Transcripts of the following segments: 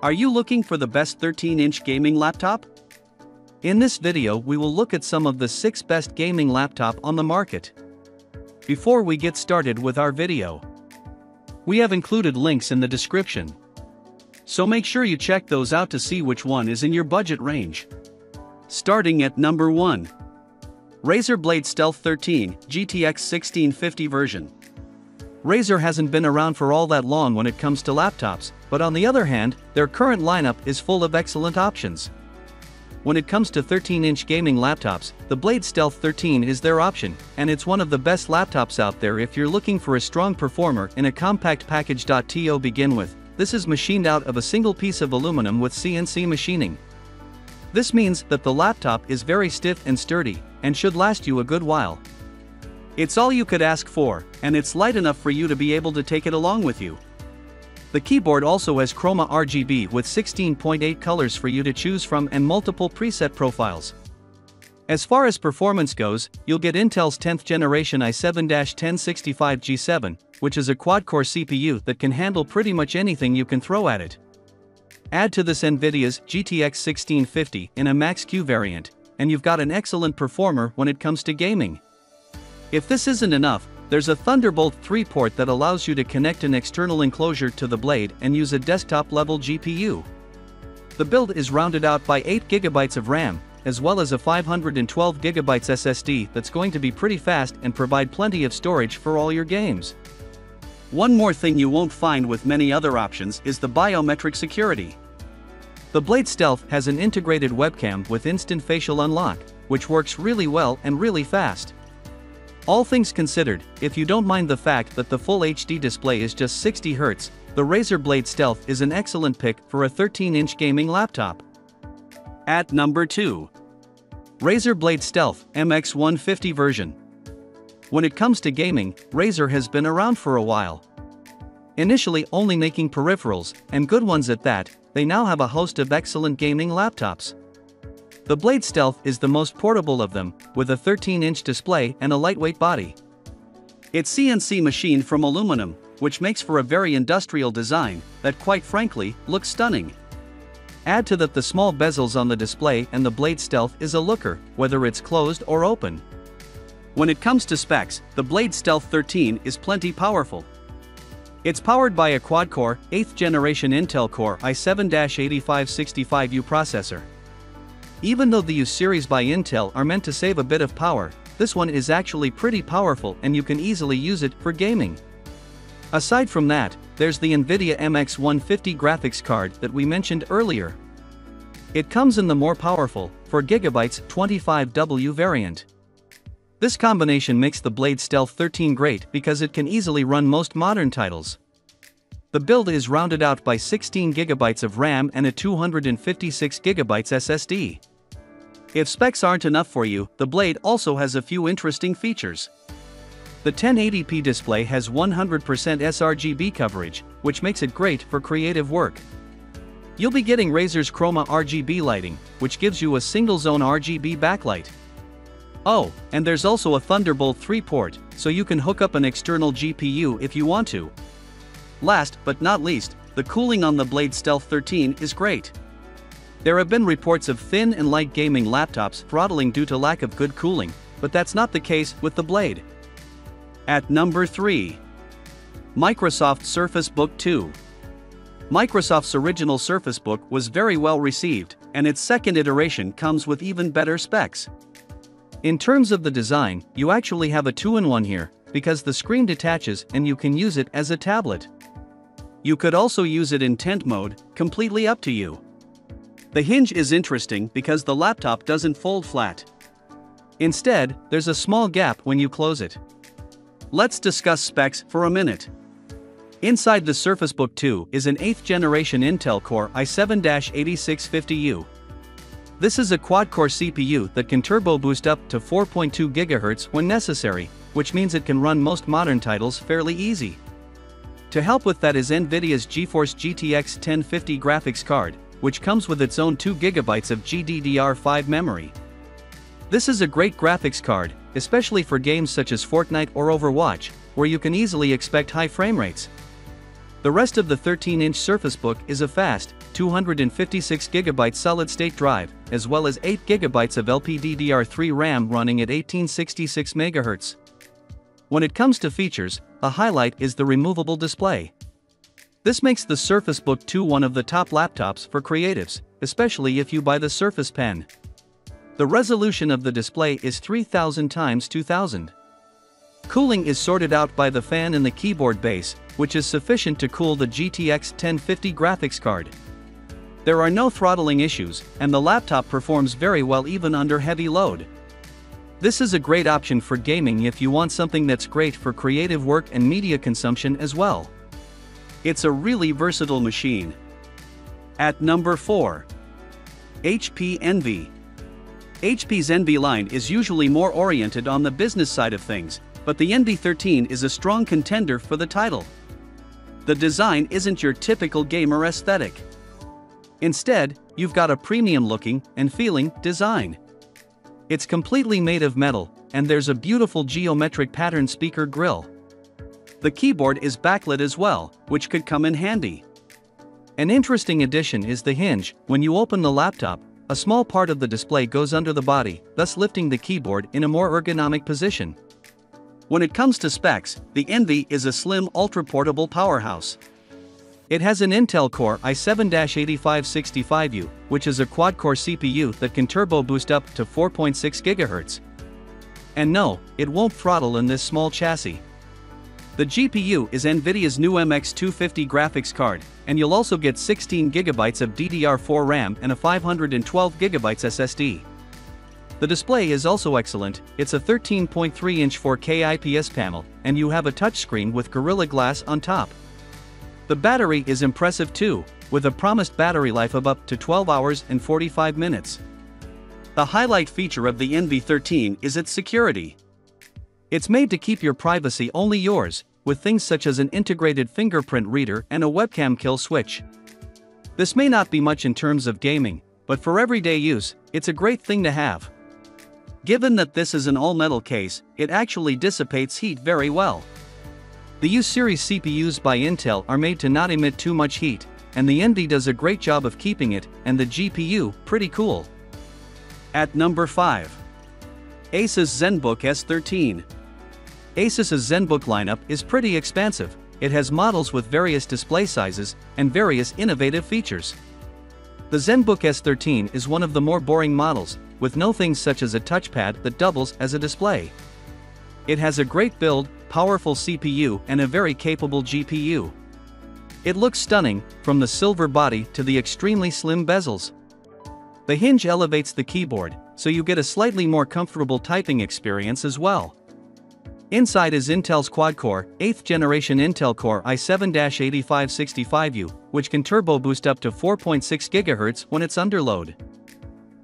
Are you looking for the best 13-inch gaming laptop? In this video we will look at some of the 6 best gaming laptop on the market. Before we get started with our video, we have included links in the description, so make sure you check those out to see which one is in your budget range. Starting at number 1. Razer Blade Stealth 13 GTX 1650 version. Razer hasn't been around for all that long when it comes to laptops, but on the other hand, their current lineup is full of excellent options. When it comes to 13-inch gaming laptops, the Blade Stealth 13 is their option, and it's one of the best laptops out there if you're looking for a strong performer in a compact package. To begin with, this is machined out of a single piece of aluminum with CNC machining. This means that the laptop is very stiff and sturdy, and should last you a good while. It's all you could ask for, and it's light enough for you to be able to take it along with you. The keyboard also has Chroma RGB with 16.8 colors for you to choose from and multiple preset profiles. As far as performance goes, you'll get Intel's 10th generation i7-1065G7, which is a quad-core CPU that can handle pretty much anything you can throw at it. Add to this NVIDIA's GTX 1650 in a Max-Q variant, and you've got an excellent performer when it comes to gaming. If this isn't enough, there's a Thunderbolt 3 port that allows you to connect an external enclosure to the blade and use a desktop-level GPU. The build is rounded out by 8GB of RAM, as well as a 512GB SSD that's going to be pretty fast and provide plenty of storage for all your games. One more thing you won't find with many other options is the biometric security. The Blade Stealth has an integrated webcam with instant facial unlock, which works really well and really fast. All things considered, if you don't mind the fact that the full HD display is just 60Hz, the Razer Blade Stealth is an excellent pick for a 13-inch gaming laptop. At number 2. Razer Blade Stealth MX150 version. When it comes to gaming, Razer has been around for a while. Initially only making peripherals, and good ones at that, they now have a host of excellent gaming laptops. The Blade Stealth is the most portable of them, with a 13-inch display and a lightweight body. It's CNC machined from aluminum, which makes for a very industrial design that, quite frankly, looks stunning. Add to that the small bezels on the display and the Blade Stealth is a looker, whether it's closed or open. When it comes to specs, the Blade Stealth 13 is plenty powerful. It's powered by a quad-core, 8th generation Intel Core i7-8565U processor. Even though the U series by Intel are meant to save a bit of power, this one is actually pretty powerful and you can easily use it for gaming. Aside from that, there's the NVIDIA MX150 graphics card that we mentioned earlier. It comes in the more powerful, 4GB 25W variant. This combination makes the Blade Stealth 13 great because it can easily run most modern titles. The build is rounded out by 16GB of RAM and a 256GB SSD. If specs aren't enough for you, the Blade also has a few interesting features. The 1080p display has 100% sRGB coverage, which makes it great for creative work. You'll be getting Razer's Chroma RGB lighting, which gives you a single-zone RGB backlight. Oh, and there's also a Thunderbolt 3 port, so you can hook up an external GPU if you want to. Last but not least, the cooling on the Blade Stealth 13 is great. There have been reports of thin and light gaming laptops throttling due to lack of good cooling, but that's not the case with the Blade. At number 3. Microsoft Surface Book 2. Microsoft's original Surface Book was very well received, and its second iteration comes with even better specs. In terms of the design, you actually have a 2-in-1 here, because the screen detaches and you can use it as a tablet. You could also use it in tent mode, completely up to you. The hinge is interesting because the laptop doesn't fold flat. Instead, there's a small gap when you close it. Let's discuss specs for a minute. Inside the Surface Book 2 is an 8th generation Intel Core i7-8650U. This is a quad-core CPU that can turbo boost up to 4.2 GHz when necessary, which means it can run most modern titles fairly easy. To help with that is NVIDIA's GeForce GTX 1050 graphics card, which comes with its own 2GB of GDDR5 memory. This is a great graphics card, especially for games such as Fortnite or Overwatch, where you can easily expect high frame rates. The rest of the 13-inch Surface Book is a fast, 256GB solid-state drive, as well as 8GB of LPDDR3 RAM running at 1866 MHz. When it comes to features, a highlight is the removable display. This makes the Surface Book 2 one of the top laptops for creatives, especially if you buy the Surface Pen. The resolution of the display is 3000 x 2000. Cooling is sorted out by the fan in the keyboard base, which is sufficient to cool the GTX 1050 graphics card. There are no throttling issues, and the laptop performs very well even under heavy load. This is a great option for gaming if you want something that's great for creative work and media consumption as well. It's a really versatile machine. At number 4. HP Envy. HP's Envy line is usually more oriented on the business side of things, but the Envy 13 is a strong contender for the title. The design isn't your typical gamer aesthetic. Instead, you've got a premium-looking and feeling design. It's completely made of metal, and there's a beautiful geometric pattern speaker grille. The keyboard is backlit as well, which could come in handy. An interesting addition is the hinge. When you open the laptop, a small part of the display goes under the body, thus lifting the keyboard in a more ergonomic position. When it comes to specs, the Envy is a slim ultra-portable powerhouse. It has an Intel Core i7-8565U, which is a quad-core CPU that can turbo boost up to 4.6 GHz. And no, it won't throttle in this small chassis. The GPU is NVIDIA's new MX250 graphics card, and you'll also get 16GB of DDR4 RAM and a 512GB SSD. The display is also excellent. It's a 13.3-inch 4K IPS panel, and you have a touchscreen with Gorilla Glass on top. The battery is impressive too, with a promised battery life of up to 12 hours and 45 minutes. The highlight feature of the Envy 13 is its security. It's made to keep your privacy only yours, with things such as an integrated fingerprint reader and a webcam kill switch. This may not be much in terms of gaming, but for everyday use, it's a great thing to have. Given that this is an all-metal case, it actually dissipates heat very well. The U-series CPUs by Intel are made to not emit too much heat, and the Envy does a great job of keeping it, and the GPU, pretty cool. At number 5. ASUS ZenBook S13. ASUS's ZenBook lineup is pretty expansive. It has models with various display sizes and various innovative features. The ZenBook S13 is one of the more boring models, with no things such as a touchpad that doubles as a display. It has a great build, powerful CPU and a very capable GPU. It looks stunning, from the silver body to the extremely slim bezels. The hinge elevates the keyboard, so you get a slightly more comfortable typing experience as well. Inside is Intel's quad-core, 8th generation Intel Core i7-8565U, which can turbo boost up to 4.6 GHz when it's under load.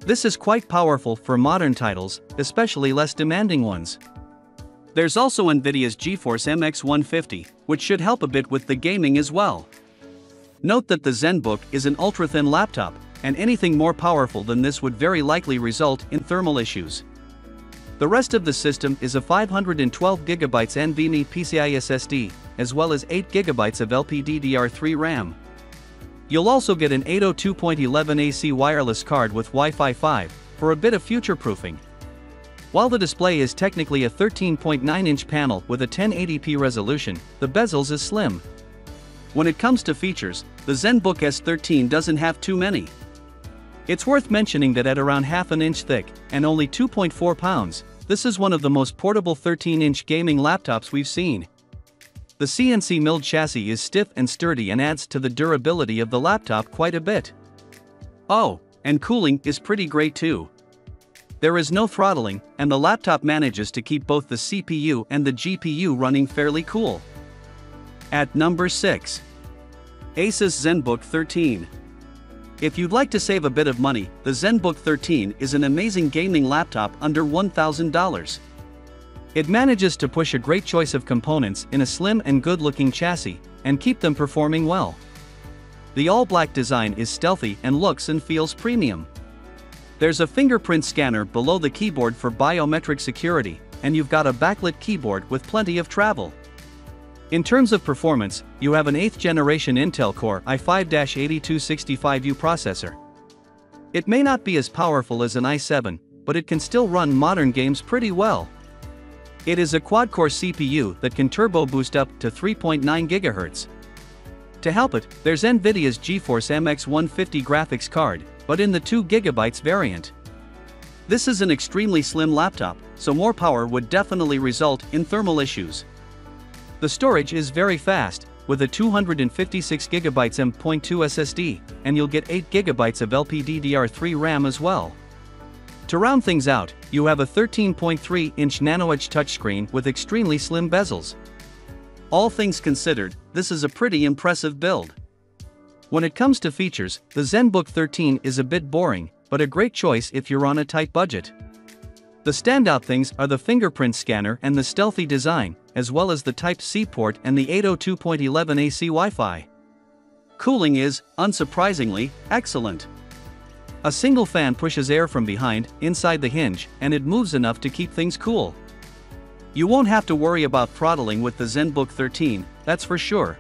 This is quite powerful for modern titles, especially less demanding ones. There's also NVIDIA's GeForce MX 150, which should help a bit with the gaming as well. Note that the ZenBook is an ultra-thin laptop, and anything more powerful than this would very likely result in thermal issues. The rest of the system is a 512GB NVMe PCIe SSD, as well as 8GB of LPDDR3 RAM. You'll also get an 802.11 AC wireless card with Wi-Fi 5, for a bit of future-proofing. While the display is technically a 13.9-inch panel with a 1080p resolution, the bezels is slim. When it comes to features, the ZenBook S13 doesn't have too many. It's worth mentioning that at around half an inch thick, and only 2.4 pounds, this is one of the most portable 13-inch gaming laptops we've seen. The CNC milled chassis is stiff and sturdy and adds to the durability of the laptop quite a bit. Oh, and cooling is pretty great too. There is no throttling, and the laptop manages to keep both the CPU and the GPU running fairly cool. At number 6. ASUS ZenBook 13. If you'd like to save a bit of money, the ZenBook 13 is an amazing gaming laptop under $1,000. It manages to push a great choice of components in a slim and good-looking chassis, and keep them performing well. The all-black design is stealthy and looks and feels premium. There's a fingerprint scanner below the keyboard for biometric security, and you've got a backlit keyboard with plenty of travel. In terms of performance, you have an 8th generation Intel Core i5-8265U processor. It may not be as powerful as an i7, but it can still run modern games pretty well. It is a quad-core CPU that can turbo boost up to 3.9 GHz. To help it, there's NVIDIA's GeForce MX 150 graphics card, but in the 2GB variant. This is an extremely slim laptop, so more power would definitely result in thermal issues. The storage is very fast, with a 256GB M.2 SSD, and you'll get 8GB of LPDDR3 RAM as well. To round things out, you have a 13.3-inch nano-edge touchscreen with extremely slim bezels. All things considered, this is a pretty impressive build. When it comes to features, the ZenBook 13 is a bit boring, but a great choice if you're on a tight budget. The standout things are the fingerprint scanner and the stealthy design, as well as the Type-C port and the 802.11 AC Wi-Fi. Cooling is, unsurprisingly, excellent. A single fan pushes air from behind, inside the hinge, and it moves enough to keep things cool. You won't have to worry about throttling with the ZenBook 13, that's for sure.